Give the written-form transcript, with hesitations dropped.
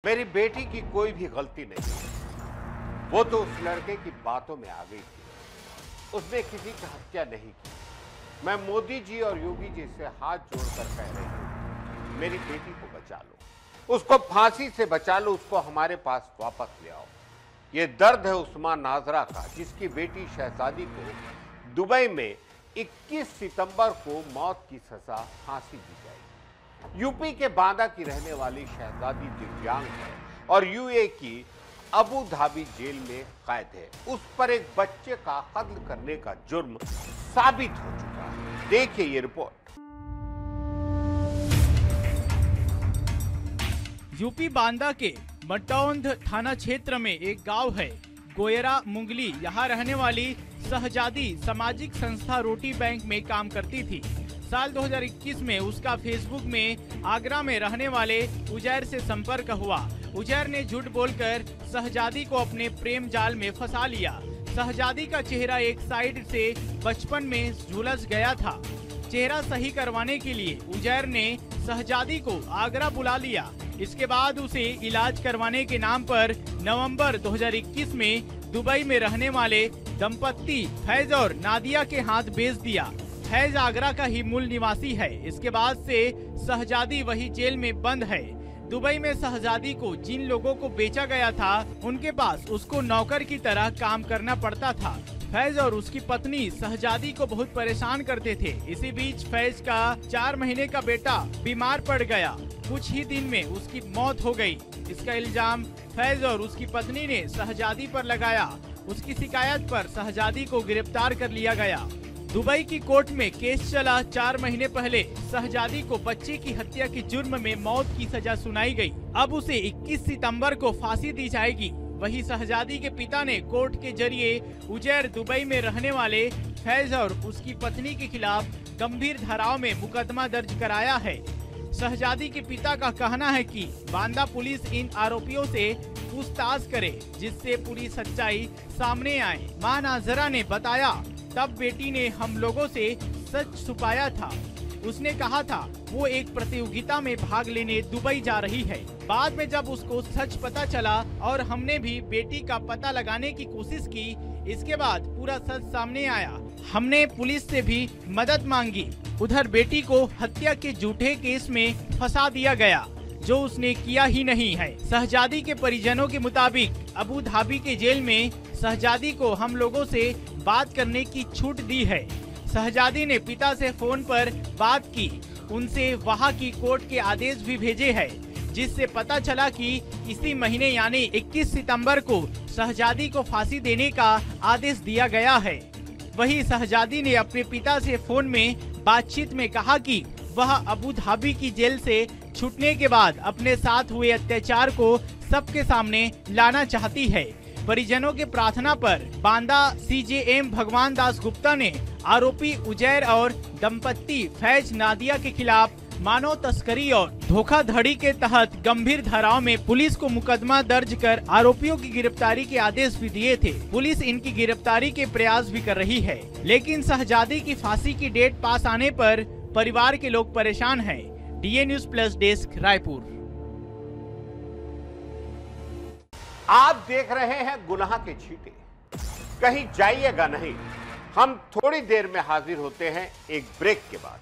मेरी बेटी की कोई भी गलती नहीं। वो तो उस लड़के की बातों में आ गई थी। उसने किसी की हत्या नहीं की। मैं मोदी जी और योगी जी से हाथ जोड़कर कह रही हूं, मेरी बेटी को बचा लो, उसको फांसी से बचा लो, उसको हमारे पास वापस ले आओ। ये दर्द है उस्मान नाजरा का, जिसकी बेटी शहजादी को दुबई में 21 सितंबर को मौत की सजा फांसी दी जाएगी। यूपी के बांदा की रहने वाली शहजादी दिव्यांग है और यूए की अबू धाबी जेल में कैद है। उस पर एक बच्चे का कत्ल करने का जुर्म साबित हो चुका है। देखिए ये रिपोर्ट। यूपी बांदा के मटौंध थाना क्षेत्र में एक गांव है गोयरा मुंगली। यहाँ रहने वाली शहजादी सामाजिक संस्था रोटी बैंक में काम करती थी। साल 2021 में उसका फेसबुक में आगरा में रहने वाले उजैर से संपर्क हुआ। उजैर ने झूठ बोलकर शहजादी को अपने प्रेम जाल में फंसा लिया। शहजादी का चेहरा एक साइड से बचपन में झुलस गया था। चेहरा सही करवाने के लिए उजैर ने शहजादी को आगरा बुला लिया। इसके बाद उसे इलाज करवाने के नाम पर नवंबर 2021 में दुबई में रहने वाले दंपत्ति फैज और नादिया के हाथ बेच दिया। फैज आगरा का ही मूल निवासी है। इसके बाद से शहजादी वही जेल में बंद है। दुबई में शहजादी को जिन लोगों को बेचा गया था, उनके पास उसको नौकर की तरह काम करना पड़ता था। फैज और उसकी पत्नी शहजादी को बहुत परेशान करते थे। इसी बीच फैज का 4 महीने का बेटा बीमार पड़ गया। कुछ ही दिन में उसकी मौत हो गई। इसका इल्जाम फैज और उसकी पत्नी ने शहजादी पर लगाया। उसकी शिकायत पर शहजादी को गिरफ्तार कर लिया गया। दुबई की कोर्ट में केस चला। 4 महीने पहले शहजादी को बच्चे की हत्या के जुर्म में मौत की सजा सुनाई गई। अब उसे 21 सितंबर को फांसी दी जाएगी। वही शहजादी के पिता ने कोर्ट के जरिए उजैर दुबई में रहने वाले फैज और उसकी पत्नी के खिलाफ गंभीर धाराओं में मुकदमा दर्ज कराया है। शहजादी के पिता का कहना है कि बांदा पुलिस इन आरोपियों से पूछताछ करे, जिससे पूरी सच्चाई सामने आए। मां नाजरा ने बताया, तब बेटी ने हम लोगों से सच छुपाया था। उसने कहा था वो एक प्रतियोगिता में भाग लेने दुबई जा रही है। बाद में जब उसको सच पता चला और हमने भी बेटी का पता लगाने की कोशिश की, इसके बाद पूरा सच सामने आया। हमने पुलिस से भी मदद मांगी। उधर बेटी को हत्या के झूठे केस में फंसा दिया गया, जो उसने किया ही नहीं है। शहजादी के परिजनों के मुताबिक अबू धाबी के जेल में शहजादी को हम लोगों से बात करने की छूट दी है। शहजादी ने पिता से फोन पर बात की। उनसे वहां की कोर्ट के आदेश भी भेजे हैं, जिससे पता चला कि इसी महीने यानी 21 सितंबर को शहजादी को फांसी देने का आदेश दिया गया है। वही शहजादी ने अपने पिता से फोन में बातचीत में कहा कि वह अबू धाबी की जेल से छूटने के बाद अपने साथ हुए अत्याचार को सबके सामने लाना चाहती है। परिजनों के प्रार्थना पर बांदा सीजेएम भगवान दास गुप्ता ने आरोपी उजैर और दंपत्ति फैज नादिया के खिलाफ मानव तस्करी और धोखाधड़ी के तहत गंभीर धाराओं में पुलिस को मुकदमा दर्ज कर आरोपियों की गिरफ्तारी के आदेश भी दिए थे। पुलिस इनकी गिरफ्तारी के प्रयास भी कर रही है, लेकिन शहजादी की फांसी की डेट पास आने पर परिवार के लोग परेशान हैं। DA news plus desk, Raipur. आप देख रहे हैं गुनाह के छींटे। कहीं जाइएगा नहीं। हम थोड़ी देर में हाजिर होते हैं एक ब्रेक के बाद।